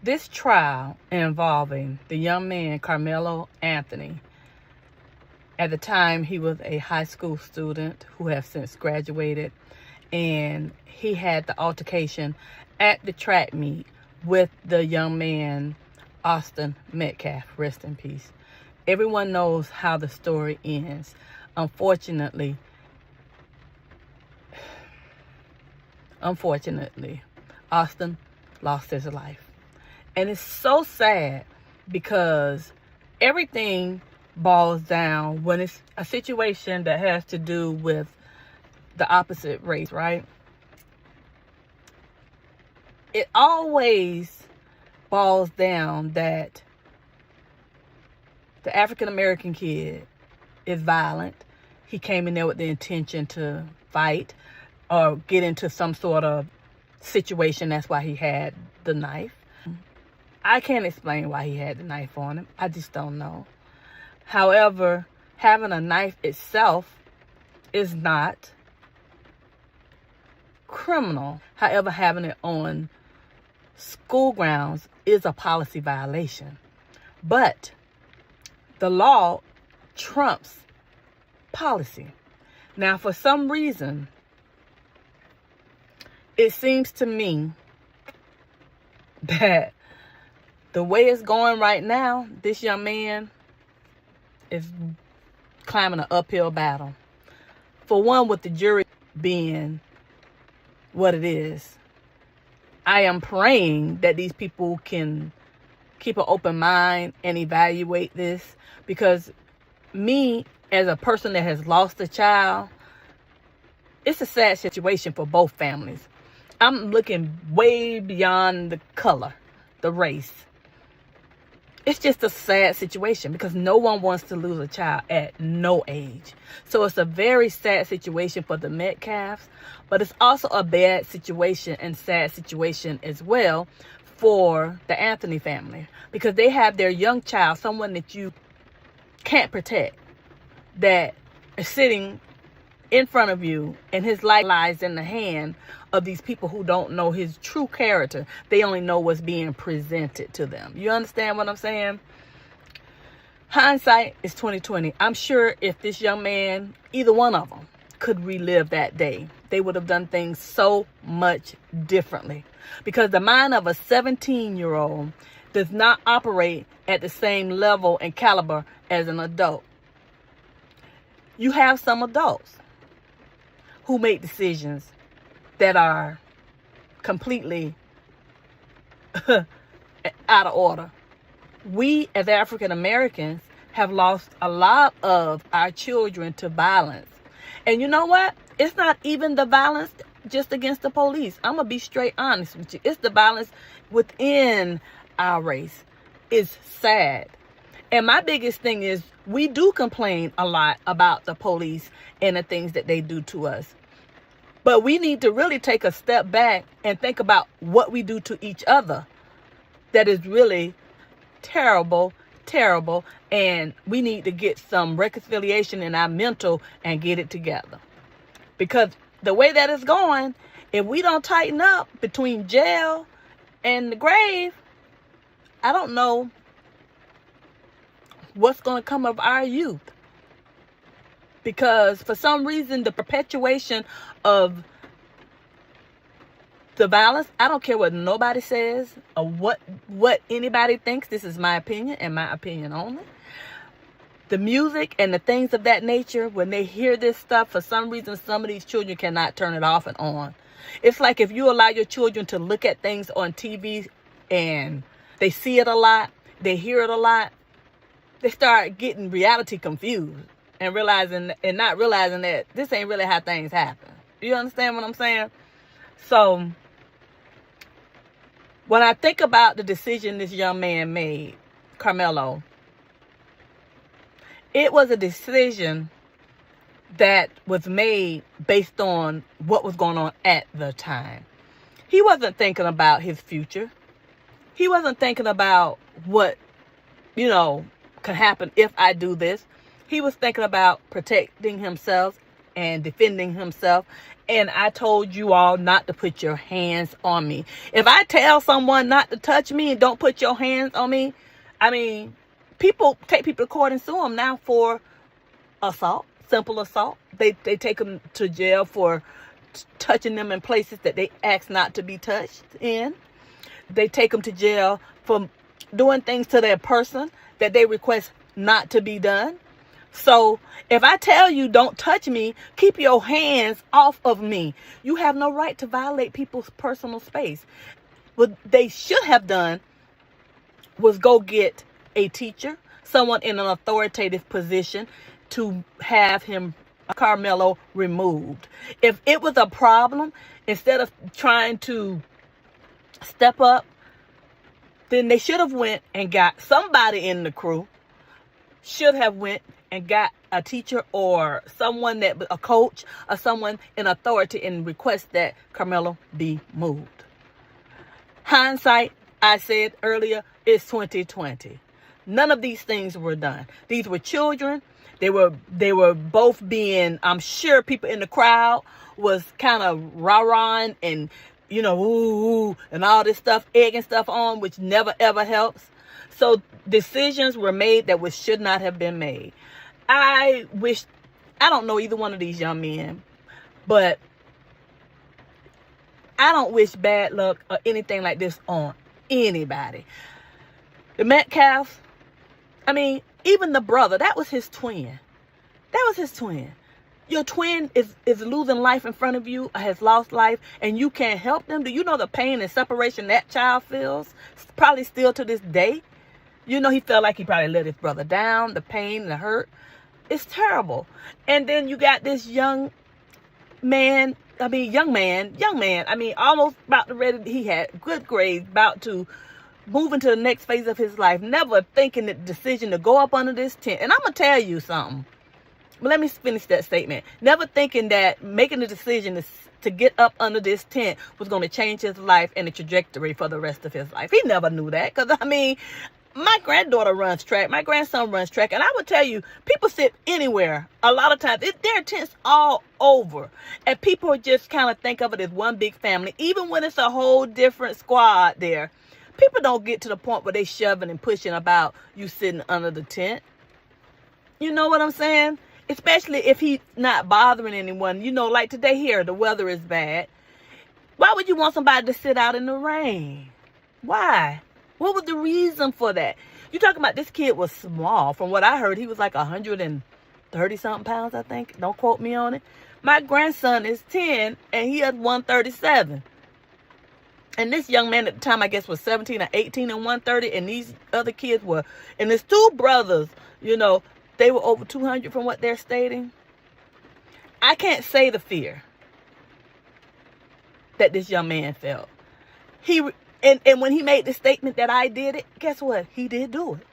This trial involving the young man, Karmelo Anthony, at the time he was a high school student who has since graduated, and he had the altercation at the track meet with the young man, Austin Metcalf, rest in peace. Everyone knows how the story ends. Unfortunately, Austin lost his life. And it's so sad because everything boils down when it's a situation that has to do with the opposite race, right? It always boils down that the African American kid is violent. He came in there with the intention to fight or get into some sort of situation. That's why he had the knife. I can't explain why he had the knife on him. I just don't know. However, having a knife itself is not criminal. However, having it on school grounds is a policy violation. But the law trumps policy. Now, for some reason, it seems to me that the way it's going right now, this young man is climbing an uphill battle. For one, with the jury being what it is, I am praying that these people can keep an open mind and evaluate this, because me, as a person that has lost a child, it's a sad situation for both families. I'm looking way beyond the color, the race. It's just a sad situation because no one wants to lose a child at no age. So it's a very sad situation for the Metcalfs, but it's also a bad situation and sad situation as well for the Anthony family, because they have their young child, someone that you can't protect, that is sitting in front of you, and his life lies in the hand of these people who don't know his true character. They only know what's being presented to them. You understand what I'm saying? Hindsight is 2020. I'm sure if this young man, either one of them, could relive that day, they would have done things so much differently, because the mind of a 17-year-old does not operate at the same level and caliber as an adult. You have some adults who make decisions that are completely out of order. We as African Americans have lost a lot of our children to violence. And you know what? It's not even the violence just against the police. I'm going to be straight honest with you. It's the violence within our race. It's sad. And my biggest thing is, we do complain a lot about the police and the things that they do to us. But we need to really take a step back and think about what we do to each other. That is really terrible, terrible. And we need to get some reconciliation in our mental and get it together. Because the way that it's going, if we don't tighten up between jail and the grave, I don't know what's going to come of our youth. Because for some reason, the perpetuation of the violence, I don't care what nobody says or what anybody thinks. This is my opinion and my opinion only. The music and the things of that nature, when they hear this stuff, for some reason, some of these children cannot turn it off and on. It's like if you allow your children to look at things on TV and they see it a lot, they hear it a lot, they start getting reality confused. And not realizing that this ain't really how things happen. You understand what I'm saying? So, when I think about the decision this young man made, Karmelo, it was a decision that was made based on what was going on at the time. He wasn't thinking about his future. He wasn't thinking about what, could happen if I do this. He was thinking about protecting himself and defending himself. And I told you all not to put your hands on me. If I tell someone not to touch me and don't put your hands on me, I mean, people take people to court and sue them now for assault, simple assault. They take them to jail for touching them in places that they asked not to be touched in. They take them to jail for doing things to their person that they request not to be done. So if I tell you don't touch me, keep your hands off of me. You have no right to violate people's personal space. What they should have done was go get a teacher, someone in an authoritative position, to have Karmelo removed. If it was a problem, instead of trying to step up, then they should have went and got somebody in the crew, should have went and got a teacher or someone a coach or someone in authority and request that Karmelo be moved. Hindsight, I said earlier, is 2020. None of these things were done. These were children. They were both being, I'm sure people in the crowd was kind of rah-rahing and, you know, ooh, and all this stuff, egging stuff on, which never ever helps. So decisions were made that should not have been made. I don't know either one of these young men, but I don't wish bad luck or anything like this on anybody. The Metcalf, I mean, even the brother, that was his twin. That was his twin. Your twin is losing life in front of you, has lost life, and you can't help them. Do you know the pain and separation that child feels? Probably still to this day. You know, he felt like he probably let his brother down, the pain, the hurt. It's terrible. And then you got this young man, almost about to ready, he had good grades, about to move into the next phase of his life, never thinking the decision to go up under this tent. And I'm going to tell you something. But let me finish that statement. Never thinking that making the decision to get up under this tent was going to change his life and the trajectory for the rest of his life. He never knew that. Because, I mean, my granddaughter runs track. My grandson runs track. And I would tell you, people sit anywhere. A lot of times, there are tents all over. And people just kind of think of it as one big family. Even when it's a whole different squad there. People don't get to the point where they shoving and pushing about you sitting under the tent. You know what I'm saying? Especially if he's not bothering anyone. You know, like today here, the weather is bad. Why would you want somebody to sit out in the rain? Why? What was the reason for that? You talking about this kid was small. From what I heard, he was like 130-something pounds, I think. Don't quote me on it. My grandson is 10, and he is 137. And this young man at the time, I guess, was 17 or 18 and 130. And these other kids were, and his two brothers, you know, they were over 200 from what they're stating. I can't say the fear that this young man felt. And when he made the statement that I did it, guess what? He did do it.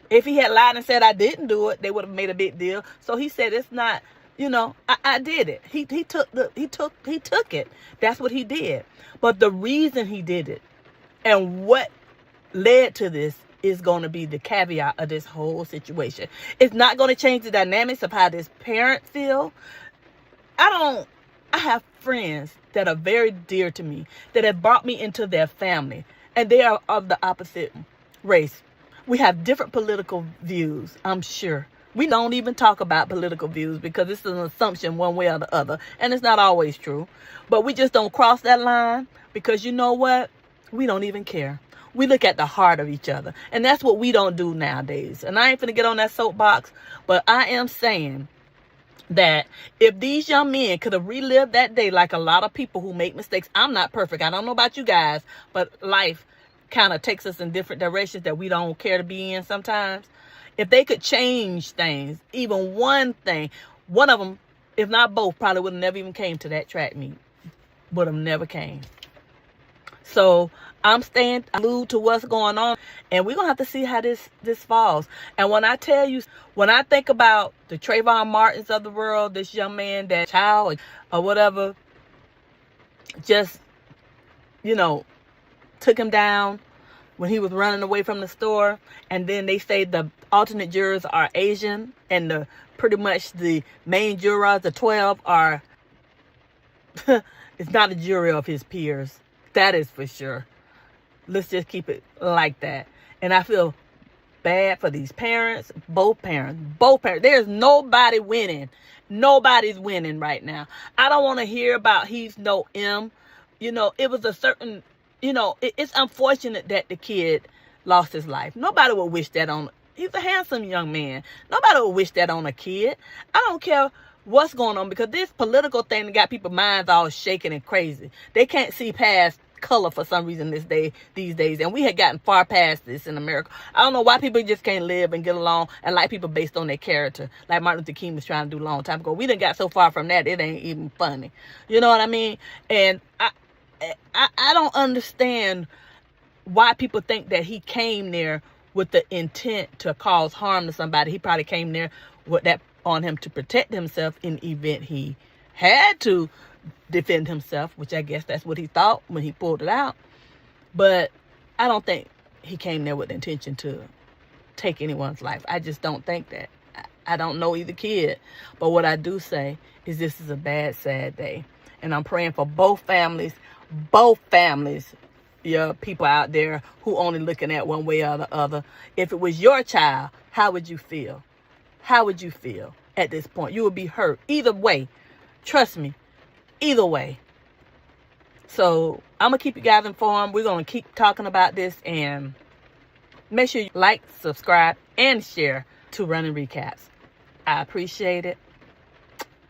If he had lied and said I didn't do it, they would have made a big deal. So he said it's not, you know, I did it. He took it. That's what he did. But the reason he did it and what led to this is going to be the caveat of this whole situation. It's not going to change the dynamics of how this parent feels. I have friends that are very dear to me that have brought me into their family, and they are of the opposite race. We have different political views, I'm sure. We don't even talk about political views because it's an assumption one way or the other, and it's not always true. But we just don't cross that line because you know what? We don't even care. We look at the heart of each other, and that's what we don't do nowadays. And I ain't finna get on that soapbox, but I am saying that if these young men could have relived that day like a lot of people who make mistakes, I'm not perfect. I don't know about you guys, but life kind of takes us in different directions that we don't care to be in sometimes. If they could change things, even one thing, one of them, if not both, probably would have never even came to that track meet. Would have never came. So I'm staying glued to what's going on, and we're going to have to see how this falls. And when I tell you, when I think about the Trayvon Martins of the world, this young man, that child or whatever, just, you know, took him down, when he was running away from the store, and then they say the alternate jurors are Asian, and pretty much the main jurors, the 12, are it's not a jury of his peers. That is for sure. Let's just keep it like that. And I feel bad for these parents, both parents. There's nobody winning. Nobody's winning right now. I don't want to hear about he's no M. You know, it was a certain, you know, it's unfortunate that the kid lost his life. Nobody would wish that on, he's a handsome young man. Nobody would wish that on a kid. I don't care what's going on, because this political thing got people's minds all shaking and crazy. They can't see past color for some reason these days, and we had gotten far past this in America. I don't know why people just can't live and get along and like people based on their character, like Martin Luther King was trying to do a long time ago. We done got so far from that, it ain't even funny. You know what I mean? And I don't understand why people think that he came there with the intent to cause harm to somebody. He probably came there with that on him to protect himself in the event he had to defend himself, which I guess that's what he thought when he pulled it out. But I don't think he came there with the intention to take anyone's life. I just don't think that. I don't know either kid. But what I do say is this is a bad, sad day. And I'm praying for both families, your people out there who only looking at one way or the other. If it was your child, how would you feel? How would you feel at this point? You would be hurt either way. Trust me. Either way. So I'm going to keep you guys informed. We're going to keep talking about this, and make sure you like, subscribe, and share to Running Recaps. I appreciate it.